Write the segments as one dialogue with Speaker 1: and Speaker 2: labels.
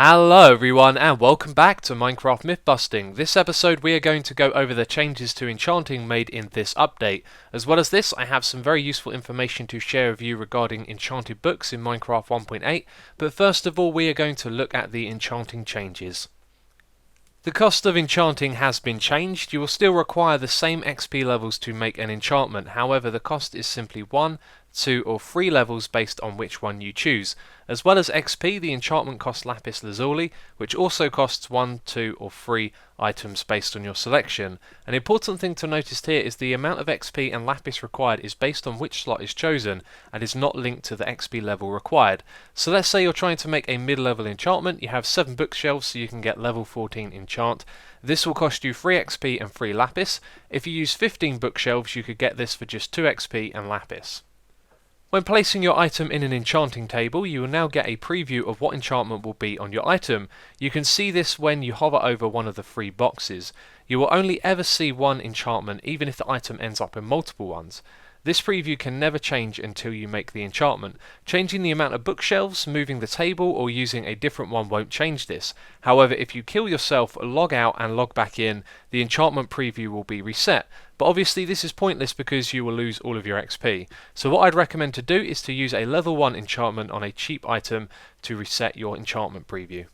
Speaker 1: Hello everyone and welcome back to Minecraft Mythbusting. This episode we are going to go over the changes to enchanting made in this update. As well as this, I have some very useful information to share with you regarding enchanted books in Minecraft 1.8, but first of all we are going to look at the enchanting changes. The cost of enchanting has been changed. You will still require the same XP levels to make an enchantment, however the cost is simply 1, 2 or 3 levels based on which one you choose. As well as XP, the enchantment costs lapis lazuli, which also costs 1, 2 or 3 items based on your selection. An important thing to notice here is the amount of XP and lapis required is based on which slot is chosen and is not linked to the XP level required. So let's say you're trying to make a mid-level enchantment, you have 7 bookshelves so you can get level 14 enchant. This will cost you 3 XP and 3 lapis. If you use 15 bookshelves you could get this for just 2 XP and lapis. When placing your item in an enchanting table, you will now get a preview of what enchantment will be on your item. You can see this when you hover over one of the 3 boxes. You will only ever see one enchantment even if the item ends up in multiple ones. This preview can never change until you make the enchantment. Changing the amount of bookshelves, moving the table or using a different one won't change this. However, if you kill yourself, log out and log back in, the enchantment preview will be reset. But obviously this is pointless because you will lose all of your XP. So what I'd recommend to do is to use a level 1 enchantment on a cheap item to reset your enchantment preview.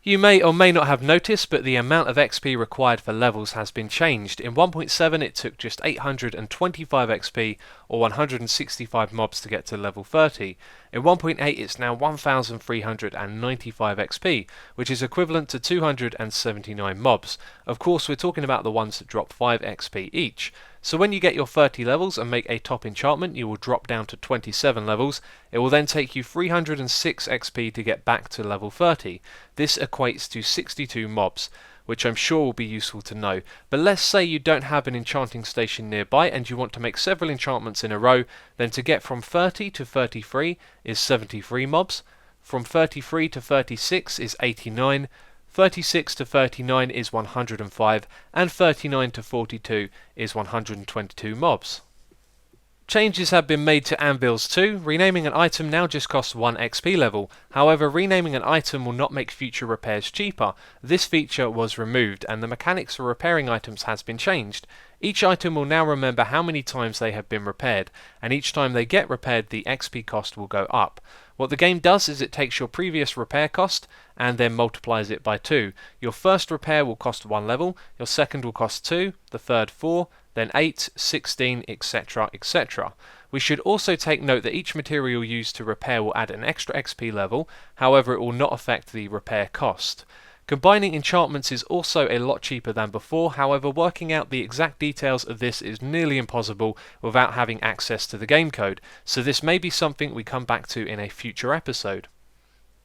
Speaker 1: You may or may not have noticed, but the amount of XP required for levels has been changed. In 1.7 it took just 825 XP or 165 mobs to get to level 30. In 1.8 it's now 1395 XP, which is equivalent to 279 mobs. Of course we're talking about the ones that drop 5 XP each. So when you get your 30 levels and make a top enchantment, you will drop down to 27 levels. It will then take you 306 XP to get back to level 30. This equates to 62 mobs, which I'm sure will be useful to know. But let's say you don't have an enchanting station nearby and you want to make several enchantments in a row, then to get from 30 to 33 is 73 mobs, from 33 to 36 is 89, 36 to 39 is 105, and 39 to 42 is 122 mobs. Changes have been made to anvils too. Renaming an item now just costs 1 XP level. However, renaming an item will not make future repairs cheaper. This feature was removed and the mechanics for repairing items has been changed. Each item will now remember how many times they have been repaired, and each time they get repaired the XP cost will go up. What the game does is it takes your previous repair cost and then multiplies it by 2. Your first repair will cost 1 level, your second will cost 2, the third 4, then 8, 16, etc, etc. We should also take note that each material used to repair will add an extra XP level, however it will not affect the repair cost. Combining enchantments is also a lot cheaper than before, however working out the exact details of this is nearly impossible without having access to the game code, so this may be something we come back to in a future episode.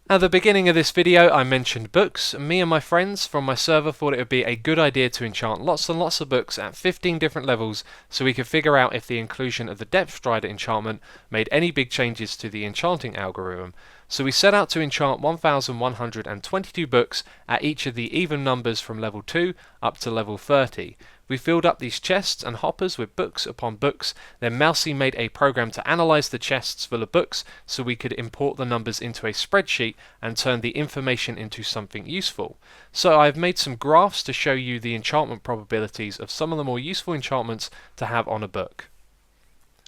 Speaker 1: At the beginning of this video I mentioned books. Me and my friends from my server thought it would be a good idea to enchant lots and lots of books at 15 different levels so we could figure out if the inclusion of the Depth Strider enchantment made any big changes to the enchanting algorithm. So we set out to enchant 1122 books at each of the even numbers from level 2 up to level 30. We filled up these chests and hoppers with books upon books, then Mousy made a program to analyze the chests full of books so we could import the numbers into a spreadsheet and turn the information into something useful. So I've made some graphs to show you the enchantment probabilities of some of the more useful enchantments to have on a book.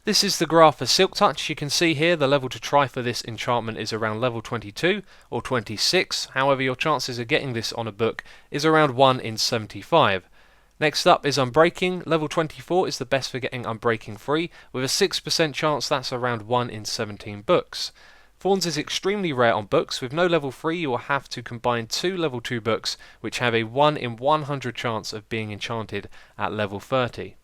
Speaker 1: This is the graph for Silk Touch. You can see here the level to try for this enchantment is around level 22 or 26, however your chances of getting this on a book is around 1 in 75. Next up is Unbreaking. Level 24 is the best for getting Unbreaking free, with a 6% chance that's around 1 in 17 books. Thorns is extremely rare on books. With no level 3 you will have to combine 2 level 2 books which have a 1 in 100 chance of being enchanted at level 30.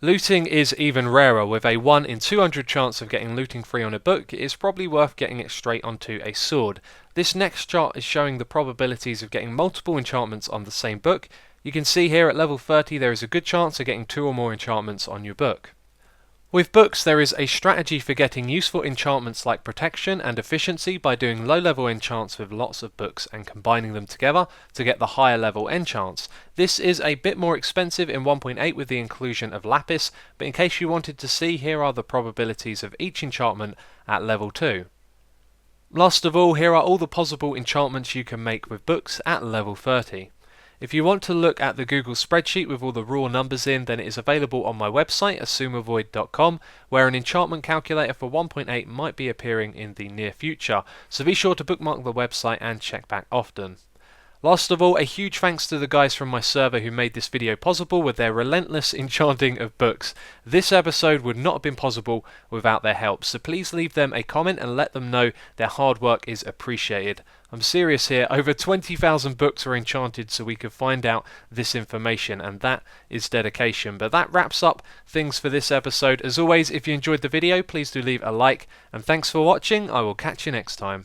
Speaker 1: Looting is even rarer. With a 1 in 200 chance of getting looting free on a book, it is probably worth getting it straight onto a sword. This next chart is showing the probabilities of getting multiple enchantments on the same book. You can see here at level 30 there is a good chance of getting 2 or more enchantments on your book. With books there is a strategy for getting useful enchantments like protection and efficiency by doing low level enchants with lots of books and combining them together to get the higher level enchants. This is a bit more expensive in 1.8 with the inclusion of lapis, but in case you wanted to see, here are the probabilities of each enchantment at level 2. Last of all, here are all the possible enchantments you can make with books at level 30. If you want to look at the Google spreadsheet with all the raw numbers in, then it is available on my website, xisumavoid.com, where an enchantment calculator for 1.8 might be appearing in the near future, so be sure to bookmark the website and check back often. Last of all, a huge thanks to the guys from my server who made this video possible with their relentless enchanting of books. This episode would not have been possible without their help, so please leave them a comment and let them know their hard work is appreciated. I'm serious here, over 20,000 books were enchanted so we could find out this information, and that is dedication. But that wraps up things for this episode. As always, if you enjoyed the video, please do leave a like, and thanks for watching. I will catch you next time.